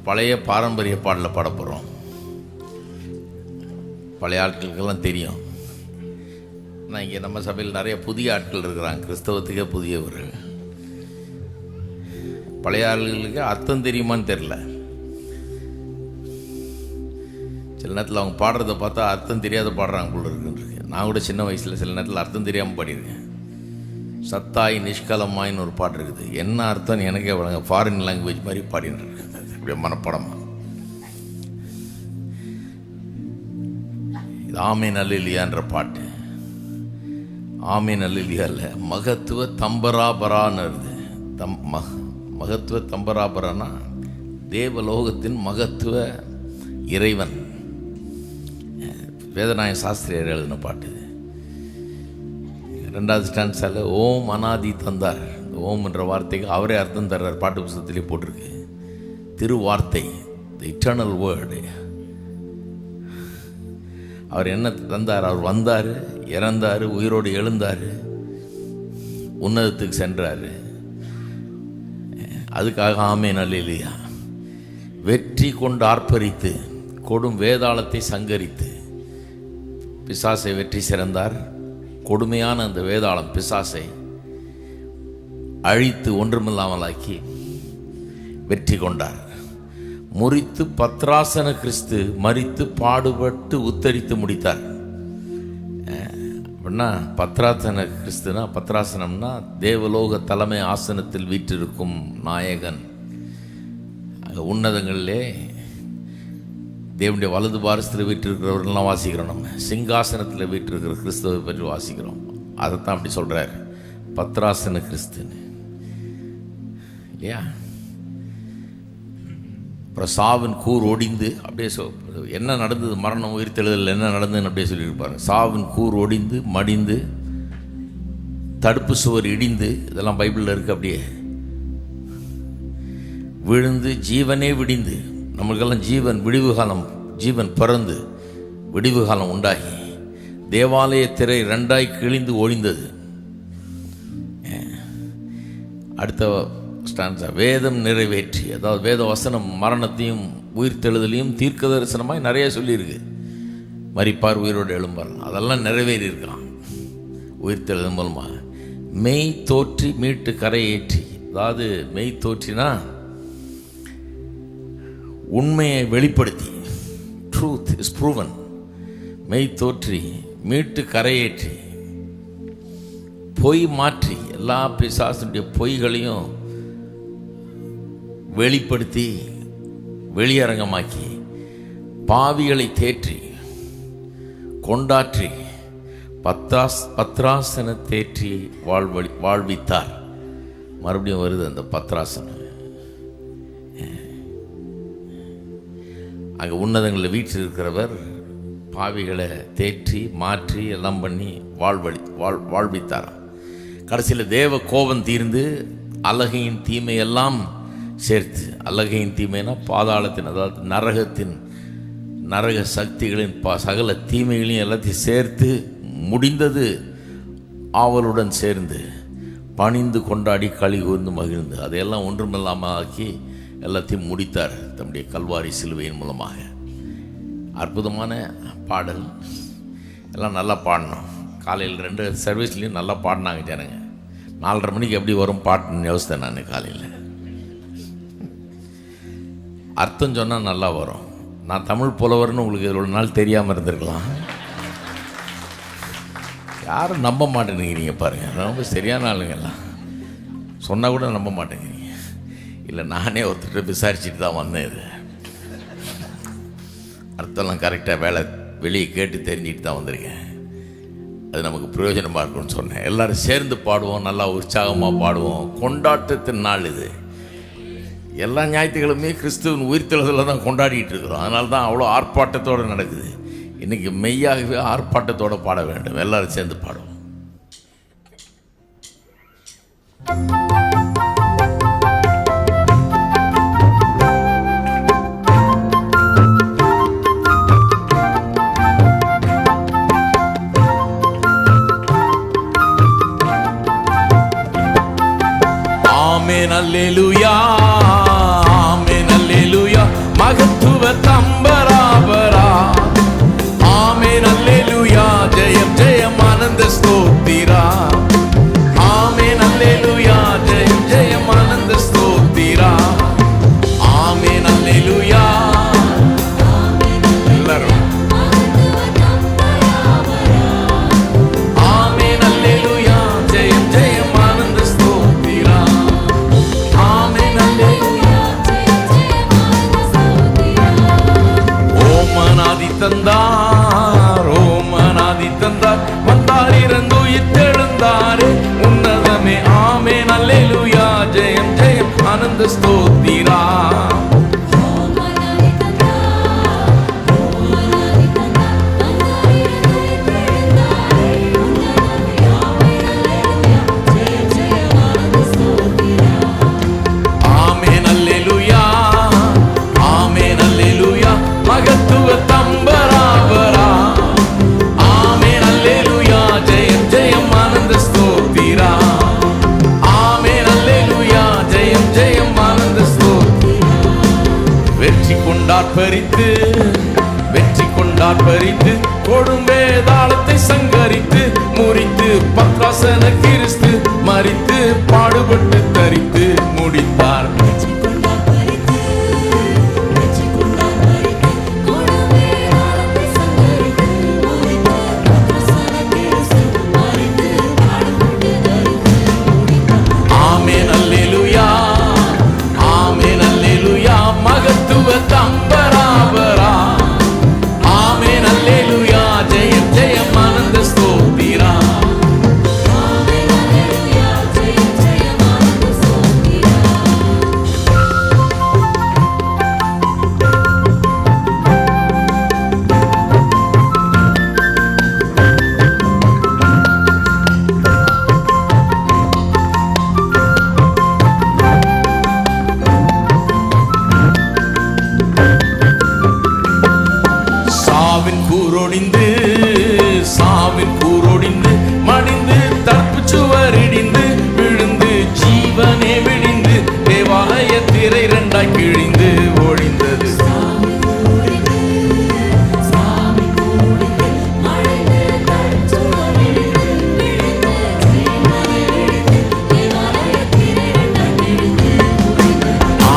பழைய பாரம்பரிய பாடலை பாட போகிறோம். பழைய ஆட்களுக்கெல்லாம் தெரியும். ஆனால் இங்கே நம்ம சபையில் நிறைய புதிய ஆட்கள் இருக்கிறாங்க, கிறிஸ்தவத்துக்கே புதியவர்கள். பழைய ஆட்களுக்கு அர்த்தம் தெரியுமான்னு தெரில. சில நேரத்தில் அவங்க பாடுறத பார்த்தா அர்த்தம் தெரியாத பாடுறாங்க போல இருக்குன்றது. நான் கூட சின்ன வயசில் சில நேரத்தில் அர்த்தம் தெரியாமல் பாடியிருக்கேன். சத்தாய் நிஷ்கலமாயின்னு ஒரு பாட்டு இருக்குது. என்ன அர்த்தம்னு எனக்கே வழங்க, ஃபாரின் லாங்குவேஜ் மாதிரி பாடின்னு இருக்குது. அப்படியே மனப்படமாக. இது ஆமீன் அல்லேலூயான்ற பாட்டு. ஆமீன் அல்லேலூயா இல்லை, மகத்துவ தம்பராபரான்னு இருக்குது. மகத்துவ தம்பராபரானா தேவலோகத்தின் மகத்துவ இறைவன். வேதநாய சாஸ்திரியர் எழுதின பாட்டு. 2வது ஸ்டான்ஸால் ஓம் அனாதி தந்தார். ஓம் என்ற வார்த்தைக்கு அவரே அர்த்தம் தர்றார். பாட்டு புத்தகத்திலே போட்டிருக்கு. திருவார்த்தை, த இட்டர்னல் வேர்டு. அவர் என்ன தந்தார்? அவர் வந்தார், இறந்தார், உயிரோடு எழுந்தார், உன்னதத்துக்கு சென்றார். அதுக்காக ஆமீன் அல்லேலூயா. வெற்றி கொண்டு ஆர்ப்பரித்து கொடும் வேதாளத்தை சங்கரித்து பிசாசை வெற்றி சிறந்தார். கொடுமையான அந்த வேதாளம் பிசாசை அழித்து ஒன்றுமில்லாமலாக்கி வெற்றி கொண்டார். முறித்து பத்ராசன கிறிஸ்து மரித்து பாடுபட்டு உத்தரித்து முடித்தார். அப்படின்னா பத்ராசன கிறிஸ்துனா, பத்ராசனம்னா தேவலோக தலைமை ஆசனத்தில் வீற்றிருக்கும் நாயகன். உன்னதங்களிலே தேவனுடைய வலது பாரசத்தில் வீட்டிருக்கிறவர்கள்லாம் வாசிக்கிறோம். நம்ம சிங்காசனத்தில் வீட்டிருக்கிற கிறிஸ்துவை பற்றி வாசிக்கிறோம். அதைத்தான் அப்படி சொல்கிறார், பத்ராசன கிறிஸ்துன்னு இல்லையா. அப்புறம் சாவின் கூர் ஒடிந்து, அப்படியே என்ன நடந்தது, மரணம் உயிர்த்தெழுதல் என்ன நடந்ததுன்னு அப்படியே சொல்லியிருப்பாரு. சாவின் கூர் ஒடிந்து மடிந்து தடுப்பு சுவர் இடிந்து, இதெல்லாம் பைபிளில் இருக்குது. அப்படியே விழுந்து ஜீவனே விடிந்து, நம்மளுக்கெல்லாம் ஜீவன் விடிவு காலம், ஜீவன் பிறந்து விடிவு காலம் உண்டாகி தேவாலய திரை 2ஆய் கிழிந்து ஒழிந்தது. அடுத்த ஸ்டான்ஸா வேதம் நிறைவேற்றி, அதாவது வேத வசனம் மரணத்தையும் உயிர்த்தெழுதலையும் தீர்க்க தரிசனமாய் நிறைய சொல்லியிருக்கு. மரிப்பார், உயிரோடு எழும்பார், அதெல்லாம் நிறைவேறி இருக்கான் உயிர்த்தெழுதல் மூலமாக. மெய் தோற்றி மீட்டு கரையேற்றி, அதாவது மெய் தோற்றினா உண்மையை வெளிப்படுத்தி, ட்ரூத் இஸ் ப்ரூவன். மெய் தோற்றி மீட்டு கரையேற்றி பொய் மாற்றி எல்லா பிசாசுடைய பொய்களையும் வெளிப்படுத்தி வெளியரங்கமாக்கி பாவிகளை தேற்றி கொண்டாற்றி பத்ராசன தேற்றி வாழ்வித்தார். மறுபடியும் வருது அந்த பத்ராசனம். அங்கே உன்னதங்களில் வீட்டில் இருக்கிறவர் பாவிகளை தேற்றி மாற்றி எல்லாம் பண்ணி வாழ்வித்தார். கடைசியில் தேவ கோபம் தீர்ந்து அலகையின் தீமையெல்லாம் சேர்த்து, அலகையின் தீமைனா பாதாளத்தின், அதாவது நரக சக்திகளின் சகல தீமைகளையும் எல்லாத்தையும் சேர்த்து முடிந்தது ஆவலுடன் சேர்ந்து பணிந்து கொண்டாடி களி கூர்ந்து மகிழ்ந்து அதையெல்லாம் ஒன்றுமில்லாமல் ஆக்கி எல்லாத்தையும் முடித்தார் தம்முடைய கல்வாரி சிலுவையின் மூலமாக. அற்புதமான பாடல். எல்லாம் நல்லா பாடணும். காலையில் 2 சர்வீஸ்லேயும் நல்லா பாடினாங்க ஜனங்க. 4:30 மணிக்கு எப்படி வரும் பாட்டுன்னு யோசித்தேன் நான் காலையில். அர்த்தம் சொன்னால் நல்லா வரும். நான் தமிழ் புலவர்னு உங்களுக்கு இவ்வளோ நாள் தெரியாமல் இருந்திருக்கலாம். யாரும் நம்ப மாட்டேங்கிறீங்க பாருங்கள். ரொம்ப சரியான ஆளுங்கெல்லாம் சொன்னால் கூட நம்ப மாட்டேங்கிறீங்க. இல்லை, நானே ஒருத்தர் விசாரிச்சுட்டு தான் வந்தேன். இது அர்த்தம்லாம் கரெக்டாக வெளியே கேட்டு தெரிஞ்சுட்டு தான் வந்திருக்கேன். அது நமக்கு பிரயோஜனமாக இருக்கும்னு சொன்னேன். எல்லோரும் சேர்ந்து பாடுவோம், நல்லா உற்சாகமாக பாடுவோம். கொண்டாட்டத்தின் நாள் இது. எல்லா ஞாயிற்றுக்கிழமையே கிறிஸ்துவின் உயிர்த்தெழுதலில் தான் கொண்டாடிட்டு இருக்கிறோம். அதனால தான் அவ்வளோ ஆர்ப்பாட்டத்தோடு நடக்குது. இன்றைக்கி மெய்யாகவே ஆர்ப்பாட்டத்தோடு பாட வேண்டும். எல்லோரும் சேர்ந்து பாடுவோம். Amen, hallelujah. Amen, hallelujah. கொண்டாற்பரித்து வெற்றி கொண்டாற்பரித்து கொடுமேதாளத்தை சங்கரித்து முறித்து பத்ராசன கிறிஸ்து மரித்து பாடுபட்டு தரித்து முடித்தார். ஆமென் அல்லேலூயா, ஆமென் அல்லேலூயா, மகத்துவ தம்பராபரா. ஆமென் அல்லேலூயா, ஜெயம் ஜெயம் ஆனந்த ஸ்தோத்திரா. சாவின் கூரோடிந்து மடிந்து தடுப்பு சுவரிடிந்து விழுந்து ஜீவனே விடிந்து தேவாலய திரை இரண்டாய் கிழிந்து ஒழிந்தது.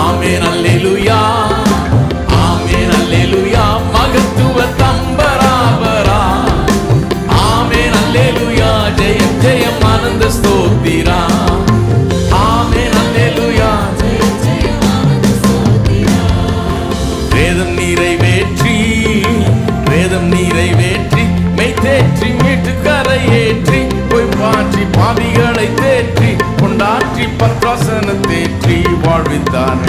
ஆமென் அல்லேலூயா, ஆமென் அல்லேலூயா, மகத்துவ தம்பராபரா. ஆமென் அல்லேலூயா, ஜெயம் ஜெயம் ஆனந்த ஸ்தோத்திரா. ஆமென் அல்லேலூயா, ஜெயம் ஜெயம் ஆனந்த ஸ்தோத்திரா. வேதம் நிறைவேற்றி மெய்தேற்றி மீட்டு கரையேற்றி போய் பாற்றி பாவிகளை தேற்றி கொண்டாற்றி பத்ராசன தேற்றி வாழ்வித்தார்.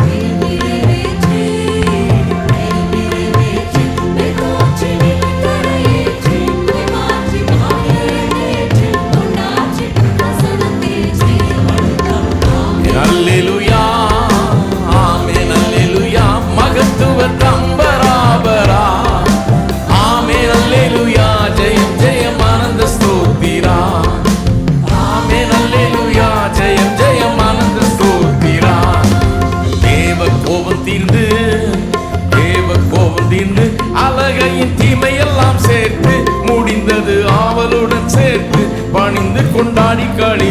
அல்லேலூயா, ஆமென் அல்லேலூயா, மகத்துவ தம்பராபரா. ஆமென் அல்லேலூயா, ஜெயம் ஜெயம் ஆனந்த ஸ்தோத்திரா. ஆமென் அல்லேலூயா, ஜெயம் ஜெயம் ஆனந்த ஸ்தோத்திரா. தேவ கோபம் தீர்ந்து அலகையின் தீமையெல்லாம் சேர்த்து முடிந்தது ஆவலுடன் சேர்த்து பணிந்து கொண்டாடி களி